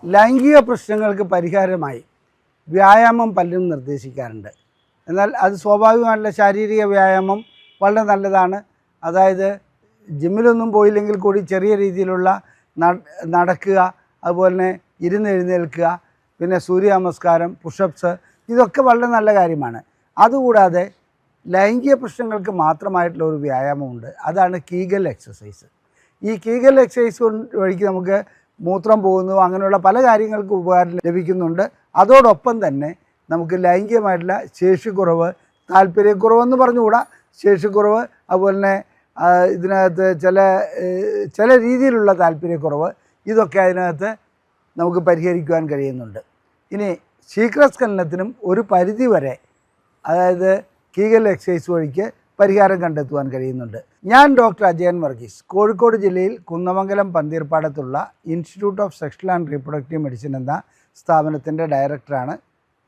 ലൈംഗിക പ്രശ്നങ്ങൾക്ക് പരിഹാരമായി വ്യായാമം പലരും നിർദ്ദേശിക്കാറുണ്ട്. എന്നാൽ അത് സ്വാഭാവികമായിട്ടുള്ള ശാരീരിക വ്യായാമം വളരെ നല്ലതാണ്. അതായത് ജിമ്മിലൊന്നും പോയില്ലെങ്കിൽ കൂടി ചെറിയ രീതിയിലുള്ള നടക്കുക, അതുപോലെ തന്നെ ഇരുന്നെഴുന്നേൽക്കുക, പിന്നെ സൂര്യ നമസ്കാരം, പുഷപ്സ്, ഇതൊക്കെ വളരെ നല്ല കാര്യമാണ്. അതുകൂടാതെ ലൈംഗിക പ്രശ്നങ്ങൾക്ക് മാത്രമായിട്ടുള്ള ഒരു വ്യായാമമുണ്ട്. അതാണ് കീഗൽ എക്സസൈസ്. ഈ കീഗൽ എക്സസൈസ് വഴിക്ക് നമുക്ക് മൂത്രം പോകുന്നു, അങ്ങനെയുള്ള പല കാര്യങ്ങൾക്ക് ഉപകാരം ലഭിക്കുന്നുണ്ട്. അതോടൊപ്പം തന്നെ നമുക്ക് ലൈംഗികമായിട്ടുള്ള ശേഷിക്കുറവ്, താല്പര്യക്കുറവെന്ന് പറഞ്ഞുകൂടാ, ശേഷിക്കുറവ്, അതുപോലെ തന്നെ ഇതിനകത്ത് ചില രീതിയിലുള്ള താല്പര്യക്കുറവ്, ഇതൊക്കെ അതിനകത്ത് നമുക്ക് പരിഹരിക്കുവാൻ കഴിയുന്നുണ്ട്. ഇനി ശീഘ്രസ്ഖലനത്തിനും ഒരു പരിധി വരെ, അതായത് കീഗൽ എക്സസൈസ് വഴിക്ക് പരിഹാരം കണ്ടെത്തുവാൻ കഴിയുന്നുണ്ട്. ഞാൻ ഡോക്ടർ അജയൻ വർഗീസ്, കോഴിക്കോട് ജില്ലയിൽ കുന്നമംഗലം പന്തീർപ്പാടത്തുള്ള institute of sexual and reproductive medicine എന്ന സ്ഥാപനത്തിൻ്റെ ഡയറക്ടറാണ്.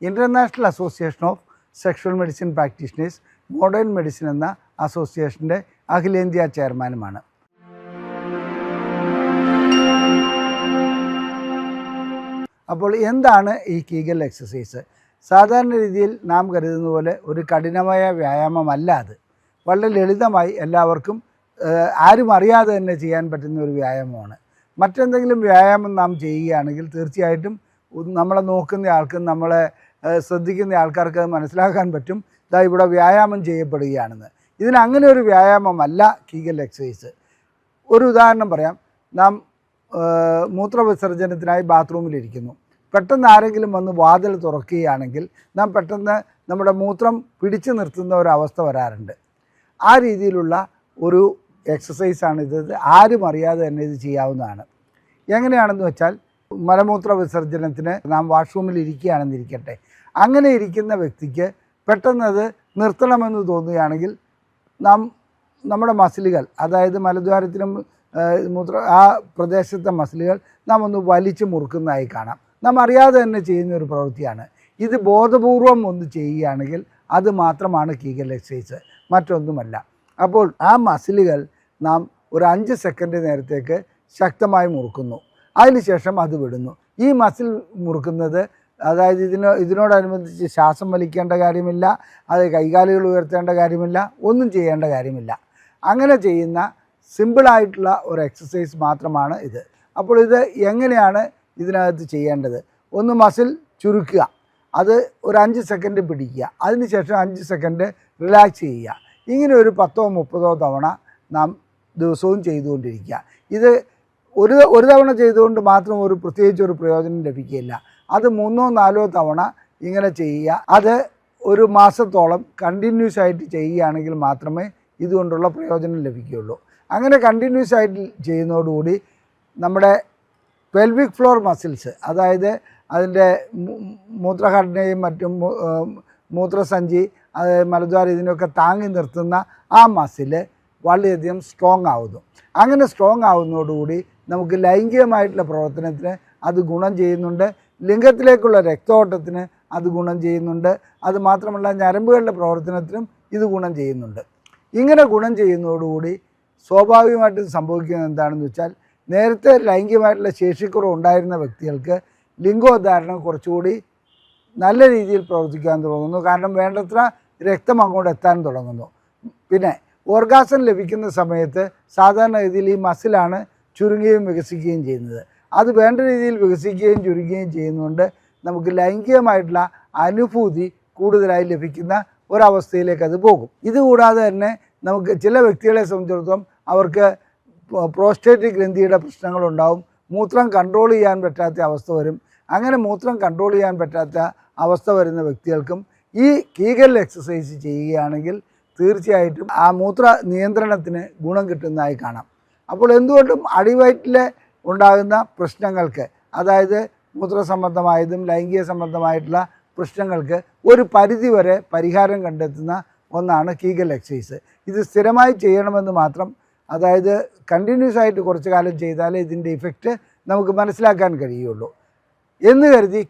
International association of sexual medicine practitioners modern medicine എന്ന അസോസിയേഷൻ്റെ അഖിലേന്ത്യാ ചെയർമാനുമാണ്. അപ്പോൾ എന്താണ് ഈ കീഗൽ എക്സസൈസ്? സാധാരണ രീതിയിൽ നാം കരുതുന്ന പോലെ ഒരു കഠിനമായ വ്യായാമമല്ല അത്. വളരെ ലളിതമായി എല്ലാവർക്കും ആരും അറിയാതെ തന്നെ ചെയ്യാൻ പറ്റുന്ന ഒരു വ്യായാമമാണ്. മറ്റെന്തെങ്കിലും വ്യായാമം നാം ചെയ്യുകയാണെങ്കിൽ തീർച്ചയായിട്ടും നമ്മളെ നോക്കുന്ന ആൾക്കും നമ്മളെ ശ്രദ്ധിക്കുന്ന ആൾക്കാർക്ക് അത് മനസ്സിലാക്കാൻ പറ്റും, ഇതാ ഇവിടെ വ്യായാമം ചെയ്യപ്പെടുകയാണെന്ന്. ഇതിനങ്ങനെ ഒരു വ്യായാമമല്ല കീഗൽ എക്സസൈസ്. ഒരു ഉദാഹരണം പറയാം. നാം മൂത്രവിസർജനത്തിനായി ബാത്റൂമിലിരിക്കുന്നു. പെട്ടെന്ന് ആരെങ്കിലും വന്ന് വാതിൽ തുറക്കുകയാണെങ്കിൽ നാം പെട്ടെന്ന് നമ്മുടെ മൂത്രം പിടിച്ചു നിർത്തുന്ന ഒരവസ്ഥ വരാറുണ്ട്. ആ രീതിയിലുള്ള ഒരു എക്സസൈസാണിത്. ആരും അറിയാതെ തന്നെ ഇത് ചെയ്യാവുന്നതാണ്. എങ്ങനെയാണെന്ന് വെച്ചാൽ, മലമൂത്ര വിസർജനത്തിന് നാം വാഷ്റൂമിൽ ഇരിക്കുകയാണെന്നിരിക്കട്ടെ. അങ്ങനെ ഇരിക്കുന്ന വ്യക്തിക്ക് പെട്ടെന്നത് നിർത്തണമെന്ന് തോന്നുകയാണെങ്കിൽ നമ്മുടെ മസിലുകൾ, അതായത് മലദ്വാരത്തിനും ആ പ്രദേശത്തെ മസിലുകൾ നാം ഒന്ന് വലിച്ചു മുറുക്കുന്നതായി കാണാം. നാം അറിയാതെ തന്നെ ചെയ്യുന്ന ഒരു പ്രവൃത്തിയാണ് ഇത്. ബോധപൂർവം ഒന്ന് ചെയ്യുകയാണെങ്കിൽ അത് മാത്രമാണ് കീഗൽ എക്സസൈസ്, മറ്റൊന്നുമല്ല. അപ്പോൾ ആ മസിലുകൾ നാം ഒരു 5 സെക്കൻഡ് നേരത്തേക്ക് ശക്തമായി മുറുക്കുന്നു. അതിനുശേഷം അത് വിടുന്നു. ഈ മസിൽ മുറുക്കുന്നത്, അതായത് ഇതിനോടനുബന്ധിച്ച് ശ്വാസം വലിക്കേണ്ട കാര്യമില്ല, അത് കൈകാലുകൾ ഉയർത്തേണ്ട കാര്യമില്ല, ഒന്നും ചെയ്യേണ്ട കാര്യമില്ല. അങ്ങനെ ചെയ്യുന്ന സിമ്പിളായിട്ടുള്ള ഒരു എക്സസൈസ് മാത്രമാണ് ഇത്. അപ്പോൾ ഇത് എങ്ങനെയാണ് ഇതിനകത്ത് ചെയ്യേണ്ടത്? ഒന്ന്, മസിൽ ചുരുക്കുക, അത് ഒരു 5 സെക്കൻഡ് പിടിക്കുക, അതിനുശേഷം 5 സെക്കൻഡ് റിലാക്സ് ചെയ്യുക. ഇങ്ങനെ ഒരു 10 30 തവണ നാം ദിവസവും ചെയ്തുകൊണ്ടിരിക്കുക. ഇത് ഒരു തവണ ചെയ്തുകൊണ്ട് മാത്രം പ്രത്യേകിച്ച് ഒരു പ്രയോജനം ലഭിക്കുകയില്ല. അത് 3 4 തവണ ഇങ്ങനെ ചെയ്യുക. അത് ഒരു മാസത്തോളം കണ്ടിന്യൂസ് ആയിട്ട് ചെയ്യുകയാണെങ്കിൽ മാത്രമേ ഇതുകൊണ്ടുള്ള പ്രയോജനം ലഭിക്കുകയുള്ളൂ. അങ്ങനെ കണ്ടിന്യൂസ് ആയിട്ട് ചെയ്യുന്നതോടുകൂടി നമ്മുടെ പെൽവിക് ഫ്ലോർ മസിൽസ്, അതായത് അതിൻ്റെ മൂത്രഘടനയും മറ്റും മൂത്രസഞ്ചി, മലദ്വാരം, ഇതിനൊക്കെ താങ്ങി നിർത്തുന്ന ആ മസിൽ വളരെയധികം സ്ട്രോങ് ആവുന്നു. അങ്ങനെ സ്ട്രോങ് ആവുന്നതോടുകൂടി നമുക്ക് ലൈംഗികമായിട്ടുള്ള പ്രവർത്തനത്തിന് അത് ഗുണം ചെയ്യുന്നുണ്ട്. ലിംഗത്തിലേക്കുള്ള രക്തോട്ടത്തിന് അത് ഗുണം ചെയ്യുന്നുണ്ട്. അതുമാത്രമല്ല, ഞരമ്പുകളുടെ പ്രവർത്തനത്തിനും ഇത് ഗുണം ചെയ്യുന്നുണ്ട്. ഇങ്ങനെ ഗുണം ചെയ്യുന്നതോടുകൂടി സ്വാഭാവികമായിട്ടും സംഭവിക്കുന്നത് എന്താണെന്ന് വെച്ചാൽ, നേരത്തെ ലൈംഗികമായിട്ടുള്ള ശേഷിക്കുറവ് ഉണ്ടായിരുന്ന വ്യക്തികൾക്ക് ലിംഗോദ്ധാരണം കുറച്ചുകൂടി നല്ല രീതിയിൽ പ്രവർത്തിക്കാൻ തുടങ്ങുന്നു. കാരണം വേണ്ടത്ര രക്തം അങ്ങോട്ട് എത്താൻ തുടങ്ങുന്നു. പിന്നെ ഓർഗാസം ലഭിക്കുന്ന സമയത്ത് സാധാരണ രീതിയിൽ ഈ മസിലാണ് ചുരുങ്ങുകയും വികസിക്കുകയും ചെയ്യുന്നത്. അത് വേണ്ട രീതിയിൽ വികസിക്കുകയും ചുരുങ്ങുകയും ചെയ്യുന്നതുകൊണ്ട് നമുക്ക് ലൈംഗികമായിട്ടുള്ള അനുഭൂതി കൂടുതലായി ലഭിക്കുന്ന ഒരവസ്ഥയിലേക്ക് അത് പോകും. ഇതുകൂടാതെ തന്നെ നമുക്ക് ചില വ്യക്തികളെ സംബന്ധിച്ചിടത്തോളം അവർക്ക് പ്രോസ്റ്റേറ്റ് ഗ്രന്ഥിയുടെ പ്രശ്നങ്ങളുണ്ടാവും. മൂത്രം കൺട്രോൾ ചെയ്യാൻ പറ്റാത്ത അവസ്ഥ വരും. അങ്ങനെ മൂത്രം കൺട്രോൾ ചെയ്യാൻ പറ്റാത്ത അവസ്ഥ വരുന്ന വ്യക്തികൾക്കും ഈ കീഗൽ എക്സസൈസ് ചെയ്യുകയാണെങ്കിൽ തീർച്ചയായിട്ടും ആ മൂത്ര നിയന്ത്രണത്തിന് ഗുണം കിട്ടുന്നതായി കാണാം. അപ്പോൾ എന്തുകൊണ്ടും അടിവയറ്റിൽ ഉണ്ടാകുന്ന പ്രശ്നങ്ങൾക്ക്, അതായത് മൂത്ര സംബന്ധമായതും ലൈംഗിക സംബന്ധമായിട്ടുള്ള പ്രശ്നങ്ങൾക്ക് ഒരു പരിധിവരെ പരിഹാരം കണ്ടെത്തുന്ന ഒന്നാണ് കീഗൽ എക്സസൈസ്. ഇത് സ്ഥിരമായി ചെയ്യണമെന്ന് മാത്രം, അതായത് കണ്ടിന്യൂസ് ആയിട്ട് കുറച്ച് കാലം ചെയ്താലേ ഇതിൻ്റെ ഇഫക്റ്റ് നമുക്ക് മനസ്സിലാക്കാൻ കഴിയുള്ളൂ എന്ന് കരുതി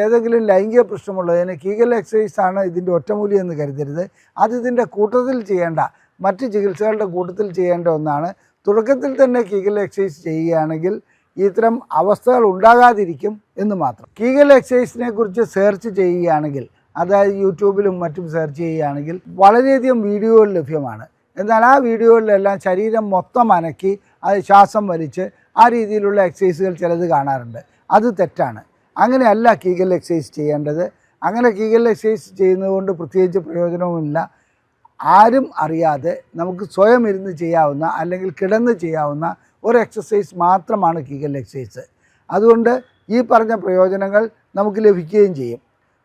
ഏതെങ്കിലും ലൈംഗിക പ്രശ്നമുള്ളതിന് കീഗൽ എക്സസൈസാണ് ഇതിൻ്റെ ഒറ്റമൂലി എന്ന് കരുതരുത്. അത് ഇതിൻ്റെ കൂട്ടത്തിൽ ചെയ്യേണ്ട, മറ്റ് ചികിത്സകളുടെ കൂട്ടത്തിൽ ചെയ്യേണ്ട ഒന്നാണ്. തുടക്കത്തിൽ തന്നെ കീഗൽ എക്സസൈസ് ചെയ്യുകയാണെങ്കിൽ ഇത്തരം അവസ്ഥകൾ ഉണ്ടാകാതിരിക്കും എന്ന് മാത്രം. കീഗൽ എക്സസൈസിനെ കുറിച്ച് സെർച്ച് ചെയ്യുകയാണെങ്കിൽ, അതായത് യൂട്യൂബിലും മറ്റും സെർച്ച് ചെയ്യുകയാണെങ്കിൽ വളരെയധികം വീഡിയോകൾ ലഭ്യമാണ്. എന്നാൽ ആ വീഡിയോകളിലെല്ലാം ശരീരം മൊത്തം അനക്കി അത് ശ്വാസം വലിച്ച് ആ രീതിയിലുള്ള എക്സസൈസുകൾ ചിലത് കാണാറുണ്ട്. അത് തെറ്റാണ്. അങ്ങനെയല്ല കീഗൽ എക്സസൈസ് ചെയ്യേണ്ടത്. അങ്ങനെ കീഗൽ എക്സസൈസ് ചെയ്യുന്നതുകൊണ്ട് പ്രത്യേകിച്ച് പ്രയോജനവുമില്ല. ആരും അറിയാതെ നമുക്ക് സ്വയം ഇരുന്ന് ചെയ്യാവുന്ന അല്ലെങ്കിൽ കിടന്ന് ചെയ്യാവുന്ന ഒരു എക്സസൈസ് മാത്രമാണ് കീഗൽ എക്സസൈസ്. അതുകൊണ്ട് ഈ പറഞ്ഞ പ്രയോജനങ്ങൾ നമുക്ക് ലഭിക്കുകയും ചെയ്യും.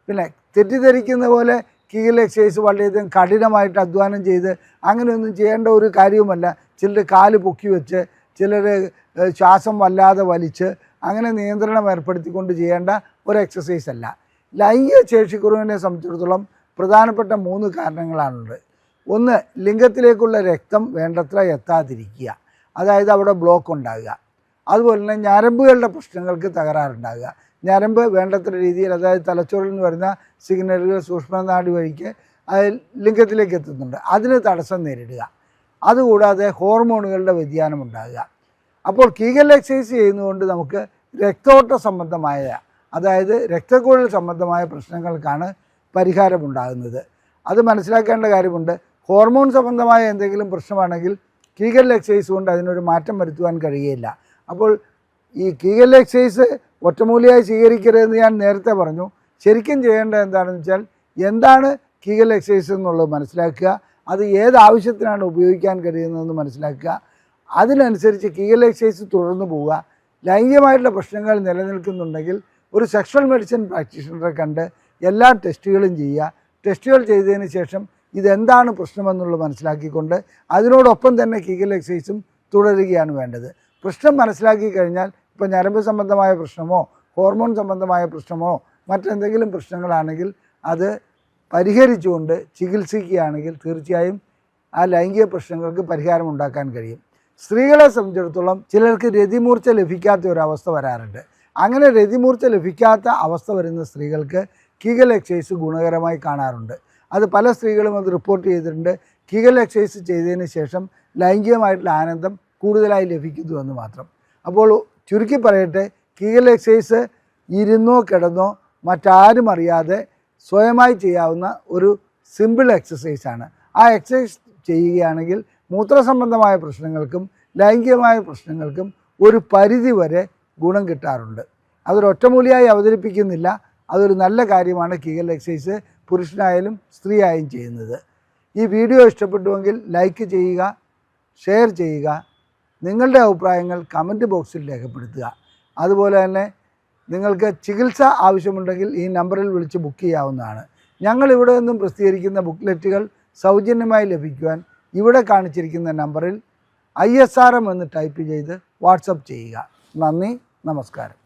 പിന്നെ തെറ്റിദ്ധരിക്കുന്ന പോലെ കീഗൽ എക്സസൈസ് വളരെയധികം കഠിനമായിട്ട് അധ്വാനം ചെയ്ത് അങ്ങനെയൊന്നും ചെയ്യേണ്ട ഒരു കാര്യവുമല്ല. ചിലർ കാല് പൊക്കി വെച്ച്, ചിലർ ശ്വാസം വല്ലാതെ വലിച്ച് അങ്ങനെ നിയന്ത്രണം ഏർപ്പെടുത്തിക്കൊണ്ട് ചെയ്യേണ്ട ഒരു എക്സസൈസ് അല്ല. ലൈംഗിക ശേഷിക്കുറവിനെ സംബന്ധിച്ചിടത്തോളം പ്രധാനപ്പെട്ട 3 കാരണങ്ങളാണുള്ളത്. ഒന്ന്, ലിംഗത്തിലേക്കുള്ള രക്തം വേണ്ടത്ര എത്താതിരിക്കുക, അതായത് അവിടെ ബ്ലോക്ക് ഉണ്ടാകുക. അതുപോലെ തന്നെ ഞരമ്പുകളുടെ പ്രശ്നങ്ങൾക്ക് തകരാറുണ്ടാകുക. ഞരമ്പ് വേണ്ടത്ര രീതിയിൽ, അതായത് തലച്ചോറിൽ നിന്ന് വരുന്ന സിഗ്നലുകൾ സൂക്ഷ്മനാഡി വഴിക്ക് ലിംഗത്തിലേക്ക് എത്തുന്നുണ്ട്, അതിന് തടസ്സം നേരിടുക. അതുകൂടാതെ ഹോർമോണുകളുടെ വ്യതിയാനം ഉണ്ടാകുക. അപ്പോൾ കീഗൽ എക്സസൈസ് ചെയ്യുന്നതുകൊണ്ട് നമുക്ക് രക്തോട്ട സംബന്ധമായ, അതായത് രക്തക്കുഴൽ സംബന്ധമായ പ്രശ്നങ്ങൾക്കാണ് പരിഹാരമുണ്ടാകുന്നത്. അത് മനസ്സിലാക്കേണ്ട കാര്യമുണ്ട്. ഹോർമോൺ സംബന്ധമായ എന്തെങ്കിലും പ്രശ്നമാണെങ്കിൽ കീഗൽ എക്സസൈസ് കൊണ്ട് അതിനൊരു മാറ്റം വരുത്തുവാൻ കഴിയുകയില്ല. അപ്പോൾ ഈ കീഗൽ എക്സസൈസ് ഒറ്റമൂലിയായി സ്വീകരിക്കരുതെന്ന് ഞാൻ നേരത്തെ പറഞ്ഞു. ശരിക്കും ചെയ്യേണ്ടത് എന്താണെന്ന് വെച്ചാൽ, എന്താണ് കീഗൽ എക്സസൈസ് എന്നുള്ളത് മനസ്സിലാക്കുക, അത് ഏത് ആവശ്യത്തിനാണ് ഉപയോഗിക്കാൻ കഴിയുന്നതെന്ന് മനസ്സിലാക്കുക, അതിനനുസരിച്ച് കീഗൽ എക്സസൈസ് തുടർന്നു പോവുക. ലൈംഗികമായിട്ടുള്ള പ്രശ്നങ്ങൾ നിലനിൽക്കുന്നുണ്ടെങ്കിൽ ഒരു സെക്ഷൽ മെഡിസിൻ പ്രാക്ടീഷണറെ കണ്ട് എല്ലാ ടെസ്റ്റുകളും ചെയ്യുക. ടെസ്റ്റുകൾ ചെയ്തതിന് ശേഷം ഇതെന്താണ് പ്രശ്നമെന്നുള്ളത് മനസ്സിലാക്കിക്കൊണ്ട് അതിനോടൊപ്പം തന്നെ കീഗൽ എക്സസൈസും തുടരുകയാണ് വേണ്ടത്. പ്രശ്നം മനസ്സിലാക്കി കഴിഞ്ഞാൽ, ഇപ്പോൾ ഞരമ്പ് സംബന്ധമായ പ്രശ്നമോ ഹോർമോൺ സംബന്ധമായ പ്രശ്നമോ മറ്റെന്തെങ്കിലും പ്രശ്നങ്ങളാണെങ്കിൽ അത് പരിഹരിച്ചുകൊണ്ട് ചികിത്സിക്കുകയാണെങ്കിൽ തീർച്ചയായും ആ ലൈംഗിക പ്രശ്നങ്ങൾക്ക് പരിഹാരം ഉണ്ടാക്കാൻ കഴിയും. സ്ത്രീകളെ സംബന്ധിച്ചിടത്തോളം ചിലർക്ക് രതിമൂർച്ച ലഭിക്കാത്ത ഒരവസ്ഥ വരാറുണ്ട്. അങ്ങനെ രതിമൂർച്ച ലഭിക്കാത്ത അവസ്ഥ വരുന്ന സ്ത്രീകൾക്ക് കീഗൽ എക്സസൈസ് ഗുണകരമായി കാണാറുണ്ട്. അത് പല സ്ത്രീകളും അത് റിപ്പോർട്ട് ചെയ്തിട്ടുണ്ട്. കീഗൽ എക്സസൈസ് ചെയ്തതിന് ശേഷം ലൈംഗികമായിട്ടുള്ള ആനന്ദം കൂടുതലായി ലഭിക്കുന്നു എന്ന് മാത്രം. അപ്പോൾ ചുരുക്കി പറയട്ടെ, കീഗൽ എക്സസൈസ് ഇരുന്നോ കിടന്നോ മറ്റാരും അറിയാതെ സ്വയമായി ചെയ്യാവുന്ന ഒരു സിമ്പിൾ എക്സസൈസാണ്. ആ എക്സസൈസ് ചെയ്യുകയാണെങ്കിൽ മൂത്ര സംബന്ധമായ പ്രശ്നങ്ങൾക്കും ലൈംഗികമായ പ്രശ്നങ്ങൾക്കും ഒരു പരിധി വരെ ഗുണം കിട്ടാറുണ്ട്. അതൊരു ഒറ്റമൂലിയായി അവതരിപ്പിക്കുന്നില്ല. അതൊരു നല്ല കാര്യമാണ് കീഗൽ എക്സസൈസ് പുരുഷനായാലും സ്ത്രീയായും ചെയ്യുന്നത്. ഈ വീഡിയോ ഇഷ്ടപ്പെട്ടുവെങ്കിൽ ലൈക്ക് ചെയ്യുക, ഷെയർ ചെയ്യുക, നിങ്ങളുടെ അഭിപ്രായങ്ങൾ കമൻറ്റ് ബോക്സിൽ രേഖപ്പെടുത്തുക. അതുപോലെ തന്നെ നിങ്ങൾക്ക് ചികിത്സ ആവശ്യമുണ്ടെങ്കിൽ ഈ നമ്പറിൽ വിളിച്ച് ബുക്ക് ചെയ്യാവുന്നതാണ്. ഞങ്ങളിവിടെ നിന്നും പ്രസിദ്ധീകരിക്കുന്ന ബുക്ക്ലെറ്റുകൾ സൗജന്യമായി ലഭിക്കുവാൻ ഇവിടെ കാണിച്ചിരിക്കുന്ന നമ്പറിൽ ISRM എന്ന് ടൈപ്പ് ചെയ്ത് വാട്സപ്പ് ചെയ്യുക. നന്ദി, നമസ്കാരം.